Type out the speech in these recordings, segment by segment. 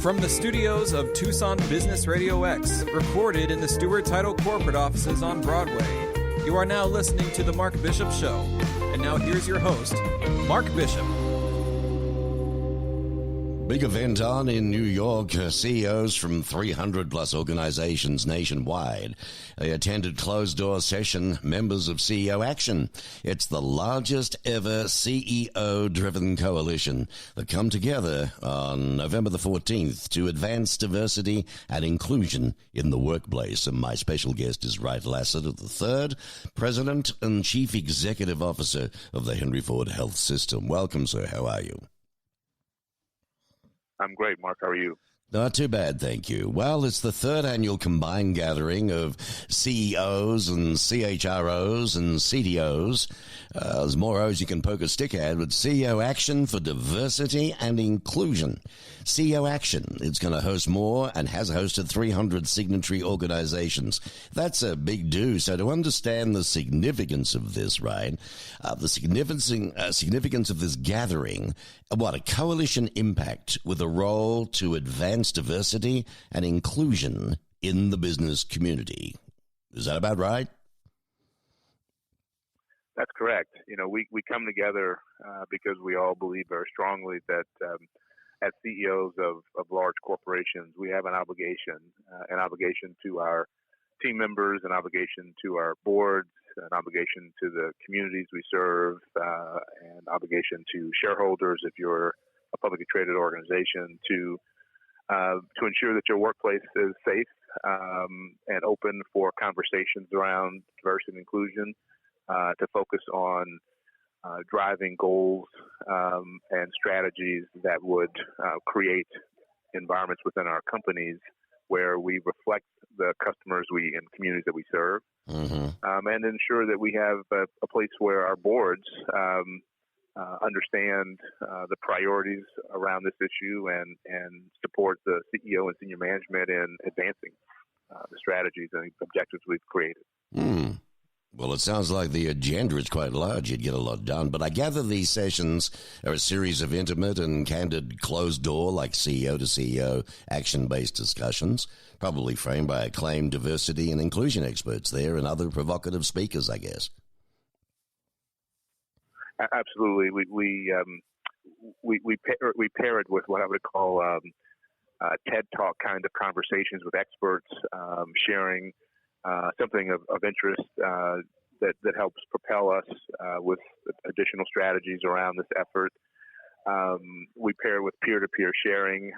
From the studios of Tucson Business Radio X, recorded in the Stewart Title corporate offices on Broadway, you are now listening to The Mark Bishop Show. And now here's your host, Mark Bishop. Big event on in New York. CEOs from 300 plus organizations nationwide. They attended closed-door session, members of CEO Action. It's the largest ever CEO-driven coalition that come together on November the 14th to advance diversity and inclusion in the workplace. And my special guest is Wright Lassiter III, President and Chief Executive Officer of the Henry Ford Health System. Welcome, sir. How are you? I'm great, Mark. How are you? Not too bad, thank you. Well, it's the third annual combined gathering of CEOs and CHROs and CDOs. There's more O's you can poke a stick at with CEO Action for Diversity and Inclusion. CEO Action, it's going to host more and has hosted 300 signatory organizations. That's a big do. So to understand the significance of this, right, the significance of this gathering, what a coalition impact with a role to advance diversity and inclusion in the business community. Is that about right? That's correct. You know, we come together because we all believe very strongly that as CEOs of large corporations, we have an obligation to our team members, an obligation to our boards, an obligation to the communities we serve, and obligation to shareholders if you're a publicly traded organization to ensure that your workplace is safe and open for conversations around diversity and inclusion, to focus on driving goals and strategies that would create environments within our companies where we reflect the customers and communities that we serve, and ensure that we have a place where our boards understand the priorities around this issue and support the CEO and senior management in advancing the strategies and objectives we've created. Well, it sounds like the agenda is quite large. You'd get a lot done. But I gather these sessions are a series of intimate and candid closed-door, like CEO to CEO, action-based discussions, probably framed by acclaimed diversity and inclusion experts there and other provocative speakers, I guess. Absolutely. We pair it with what I would call TED Talk kind of conversations with experts, sharing something of interest that helps propel us with additional strategies around this effort. We pair with peer-to-peer sharing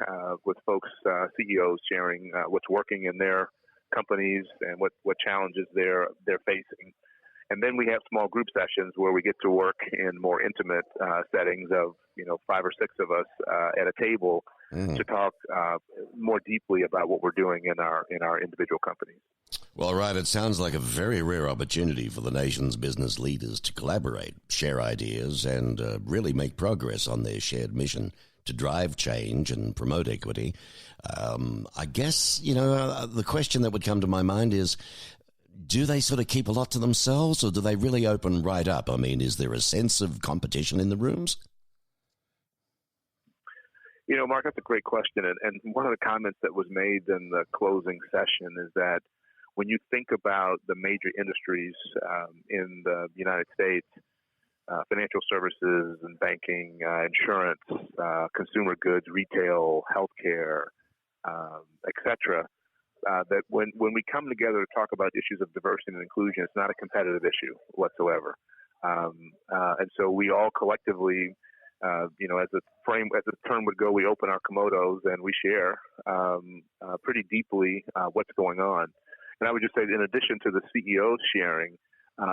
with folks, CEOs sharing what's working in their companies and what challenges they're facing. And then we have small group sessions where we get to work in more intimate settings of 5 or 6 of us at a table to talk more deeply about what we're doing in our individual companies. Well, right, it sounds like a very rare opportunity for the nation's business leaders to collaborate, share ideas, and really make progress on their shared mission to drive change and promote equity. I guess, the question that would come to my mind is, do they sort of keep a lot to themselves, or do they really open right up? I mean, is there a sense of competition in the rooms? Mark, that's a great question. And one of the comments that was made in the closing session is that when you think about the major industries in the United States, financial services and banking, insurance, consumer goods, retail, healthcare, et cetera, that when we come together to talk about issues of diversity and inclusion, it's not a competitive issue whatsoever. And so we all collectively, as the term would go, we open our kimonos and we share pretty deeply what's going on. And I would just say, in addition to the CEOs sharing,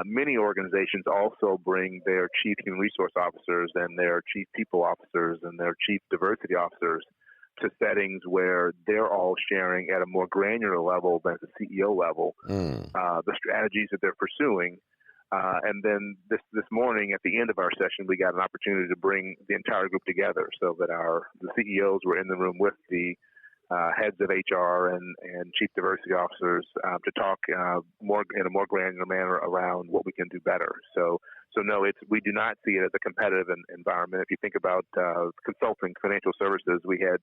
many organizations also bring their chief human resource officers and their chief people officers and their chief diversity officers to settings where they're all sharing at a more granular level than the CEO level, the strategies that they're pursuing. And then this morning at the end of our session, we got an opportunity to bring the entire group together so that the CEOs were in the room with the heads of HR and chief diversity officers to talk in a more granular manner around what we can do better. So no, we do not see it as a competitive environment. If you think about consulting, financial services, we had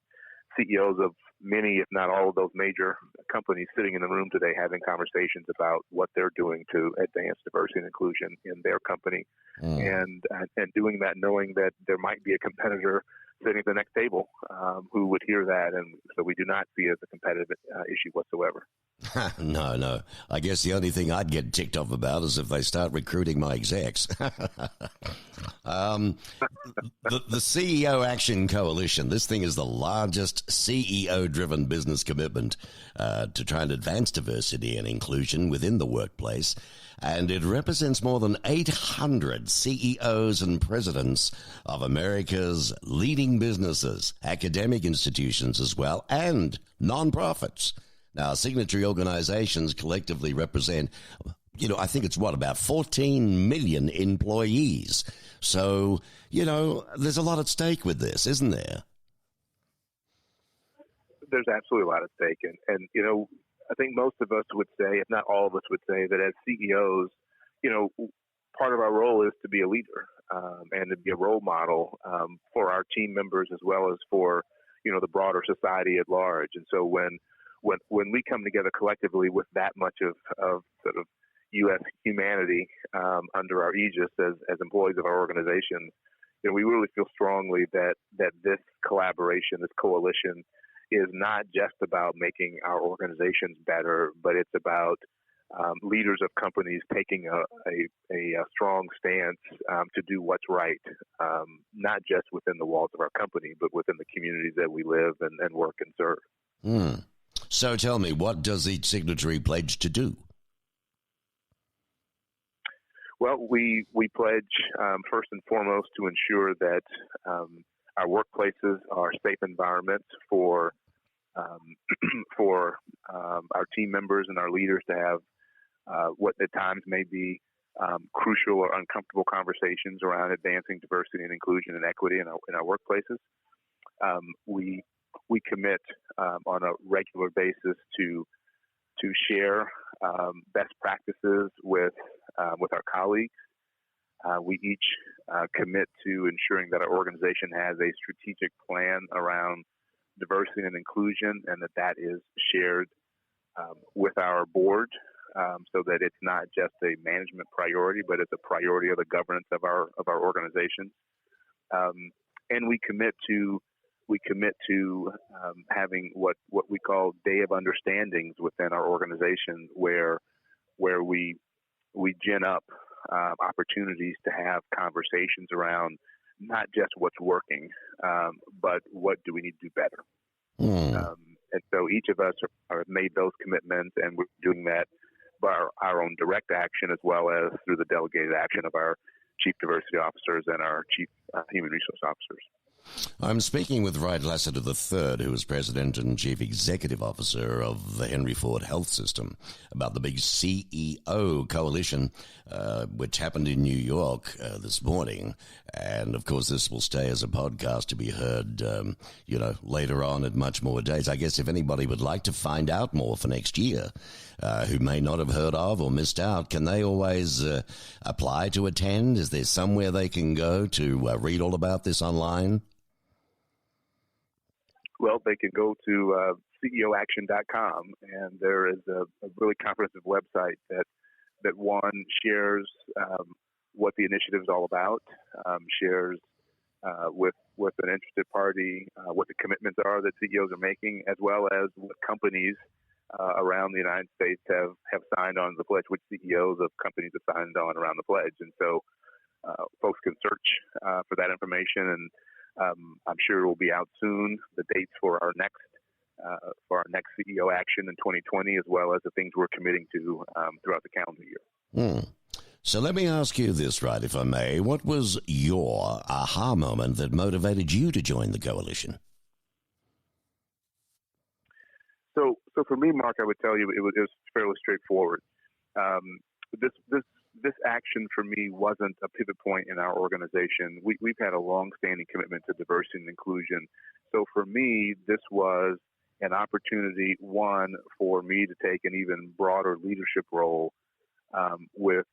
CEOs of many, if not all, of those major companies sitting in the room today having conversations about what they're doing to advance diversity and inclusion in their company, and doing that knowing that there might be a competitor sitting at the next table who would hear that, and so we do not see it as a competitive issue whatsoever. No. I guess the only thing I'd get ticked off about is if they start recruiting my execs. The CEO Action Coalition, this thing is the largest CEO-driven business commitment to try and advance diversity and inclusion within the workplace, and it represents more than 800 CEOs and presidents of America's leading businesses, academic institutions as well, and nonprofits. Now, signatory organizations collectively represent, I think it's about 14 million employees. So, there's a lot at stake with this, isn't there? There's absolutely a lot at stake. And I think most of us would say, if not all of us would say, that as CEOs, part of our role is to be a leader and to be a role model for our team members as well as for, the broader society at large. And so when we come together collectively with that much of sort of U.S. humanity under our aegis as employees of our organization, we really feel strongly that this collaboration, this coalition, is not just about making our organizations better, but it's about leaders of companies taking a strong stance to do what's right, not just within the walls of our company, but within the communities that we live and work and serve. So tell me, what does each signatory pledge to do? Well, we pledge first and foremost to ensure that our workplaces are safe environments for our team members and our leaders to have what at times may be crucial or uncomfortable conversations around advancing diversity and inclusion and equity in our workplaces. We commit on a regular basis to share best practices with our colleagues. We each commit to ensuring that our organization has a strategic plan around diversity and inclusion, and that is shared with our board, so that it's not just a management priority, but it's a priority of the governance of our organization. And we commit to having what we call day of understandings within our organization, where we gin up opportunities to have conversations around not just what's working, but what do we need to do better. And so each of us have made those commitments, and we're doing that by our own direct action as well as through the delegated action of our chief diversity officers and our chief human resource officers. I'm speaking with Wright Lassiter III, who is President and Chief Executive Officer of the Henry Ford Health System, about the big CEO coalition, which happened in New York this morning. And, of course, this will stay as a podcast to be heard, later on at much more days. I guess if anybody would like to find out more for next year, who may not have heard of or missed out, can they always apply to attend? Is there somewhere they can go to read all about this online? Well, they can go to CEOaction.com, and there is a really comprehensive website that one shares what the initiative is all about, shares with an interested party what the commitments are that CEOs are making, as well as what companies around the United States have signed on the pledge, which CEOs of companies have signed on around the pledge. And so folks can search for that information, and I'm sure it will be out soon, the dates for our next CEO action in 2020, as well as the things we're committing to throughout the calendar year. So let me ask you this, Wright, if I may. What was your aha moment that motivated you to join the coalition? So for me, Mark, I would tell you it was fairly straightforward. This action for me wasn't a pivot point in our organization. We've had a long-standing commitment to diversity and inclusion. So for me, this was an opportunity, one, for me to take an even broader leadership role with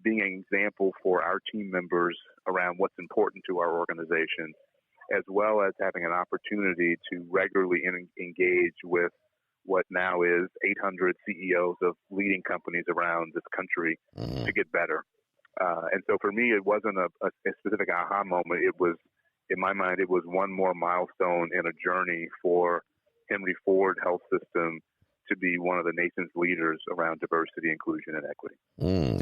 being an example for our team members around what's important to our organization, as well as having an opportunity to regularly engage with what now is 800 CEOs of leading companies around this country to get better. And so for me, it wasn't a specific aha moment. It was, in my mind, it was one more milestone in a journey for Henry Ford Health System to be one of the nation's leaders around diversity, inclusion, and equity.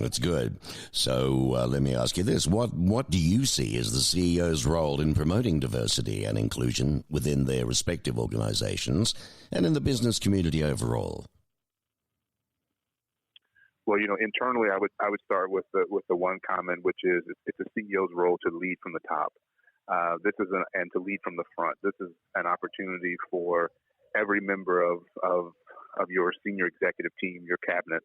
That's good. So let me ask you this. What do you see as the CEO's role in promoting diversity and inclusion within their respective organizations and in the business community overall? Well, internally, I would start with the one comment, which is it's a CEO's role to lead from the top. And to lead from the front. This is an opportunity for every member of your senior executive team, your cabinet,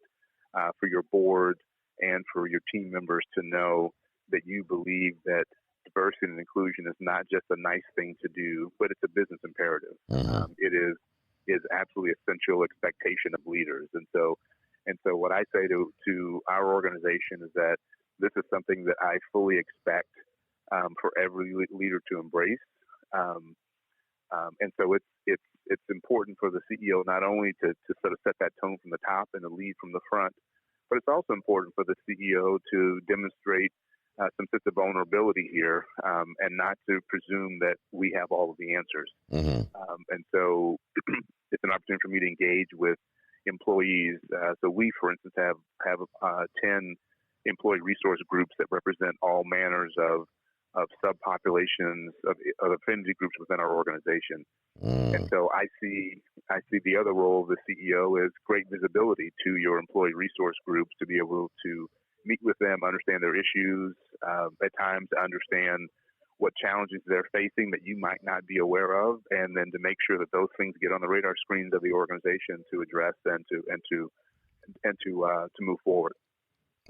for your board, and for your team members to know that you believe that diversity and inclusion is not just a nice thing to do, but it's a business imperative. It is absolutely essential expectation of leaders. And so what I say to our organization is that this is something that I fully expect for every leader to embrace. And so it's important for the CEO not only to sort of set that tone from the top and to lead from the front, but it's also important for the CEO to demonstrate some sense of vulnerability here and not to presume that we have all of the answers. And so it's an opportunity for me to engage with employees. So we, for instance, have 10 employee resource groups that represent all manners of subpopulations of affinity groups within our organization. And so I see the other role of the CEO is great visibility to your employee resource groups to be able to meet with them, understand their issues, at times to understand what challenges they're facing that you might not be aware of, and then to make sure that those things get on the radar screens of the organization to address and to move forward.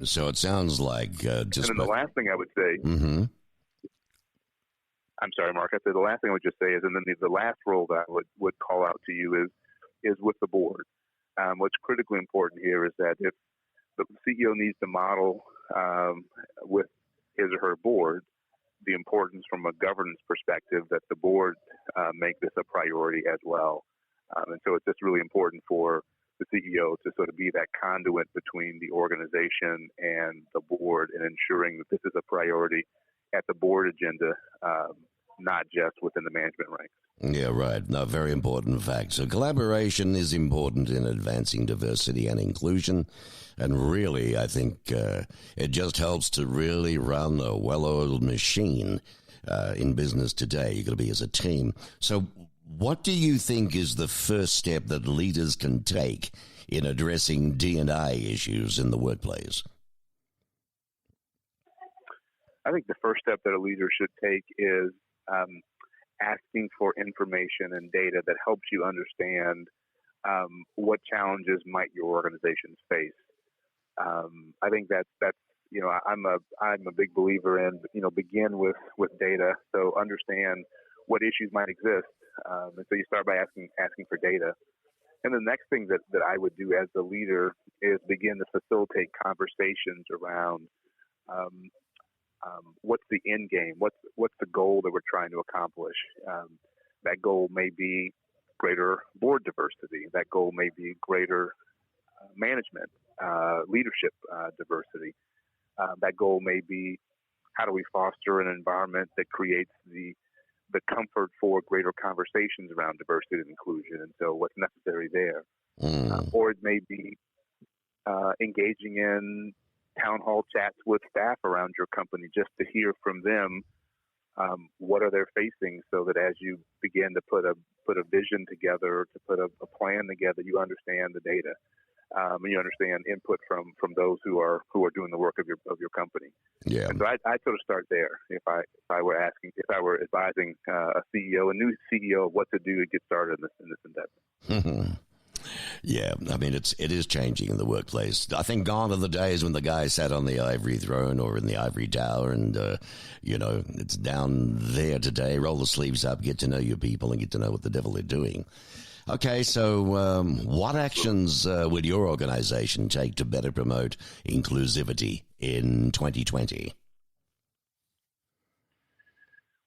So it sounds like just. And then the last thing I would say. I'm sorry, Mark. I said the last thing I would just say is, and then the last role that I would call out to you is with the board. What's critically important here is that if the CEO needs to model with his or her board the importance from a governance perspective that the board make this a priority as well. And so it's just really important for the CEO to sort of be that conduit between the organization and the board in ensuring that this is a priority at the board agenda, not just within the management ranks. Yeah, right. No, very important fact. So collaboration is important in advancing diversity and inclusion. And really, I think it just helps to really run a well-oiled machine in business today. You've got to be as a team. So what do you think is the first step that leaders can take in addressing D&I issues in the workplace? I think the first step that a leader should take is asking for information and data that helps you understand what challenges might your organizations face. I think that's I'm a big believer in begin with data, so understand what issues might exist, and so you start by asking for data. And the next thing that I would do as the leader is begin to facilitate conversations around what's the end game, what's the goal that we're trying to accomplish. That goal may be greater board diversity. That goal may be greater management, leadership diversity. That goal may be how do we foster an environment that creates the comfort for greater conversations around diversity and inclusion, and so what's necessary there. Or it may be engaging in town hall chats with staff around your company just to hear from them what are they facing, so that as you begin to put a vision together, to put a plan together, you understand the data. And you understand input from those who are doing the work of your company. Yeah. And so I sort of start there. If I were advising a new CEO of what to do to get started in this endeavor. Yeah, I mean it is changing in the workplace. I think gone are the days when the guy sat on the ivory throne or in the ivory tower, and it's down there today. Roll the sleeves up, get to know your people, and get to know what the devil they're doing. Okay, so what actions would your organization take to better promote inclusivity in 2020?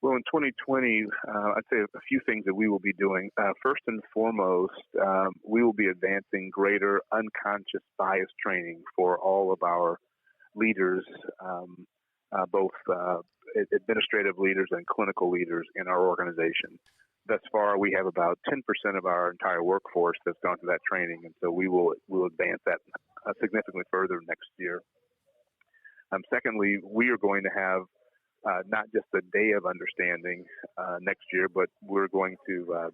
Well, in 2020, I'd say a few things that we will be doing. First and foremost, we will be advancing greater unconscious bias training for all of our leaders, both administrative leaders and clinical leaders in our organization. Thus far, we have about 10% of our entire workforce that's gone through that training, and so we'll advance that significantly further next year. Secondly, we are going to have not just a day of understanding next year, but we're going to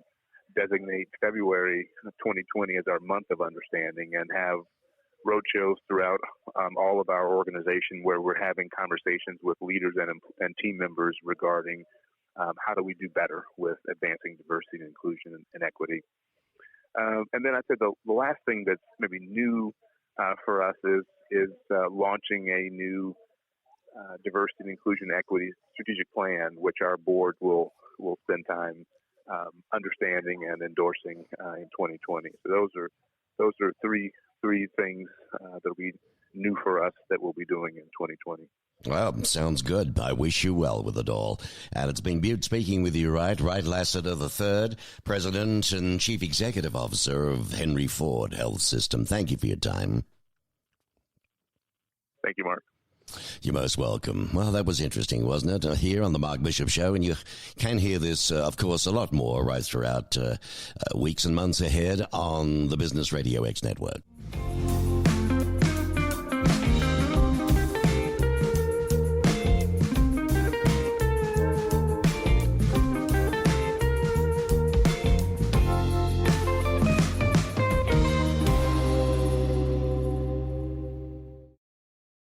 designate February 2020 as our month of understanding and have roadshows throughout all of our organization where we're having conversations with leaders and team members regarding how do we do better with advancing diversity and inclusion and equity. And then I'd say the last thing that's maybe new for us is launching a new diversity and inclusion equity strategic plan, which our board will spend time understanding and endorsing in 2020. So those are three things that'll be new for us that we'll be doing in 2020. Well, sounds good. I wish you well with it all. And it's been good speaking with you, Wright Lassiter III, President and Chief Executive Officer of Henry Ford Health System. Thank you for your time. Thank you, Mark. You're most welcome. Well, that was interesting, wasn't it? Here on the Mark Bishop Show, and you can hear this, of course, a lot more right throughout weeks and months ahead on the Business Radio X network.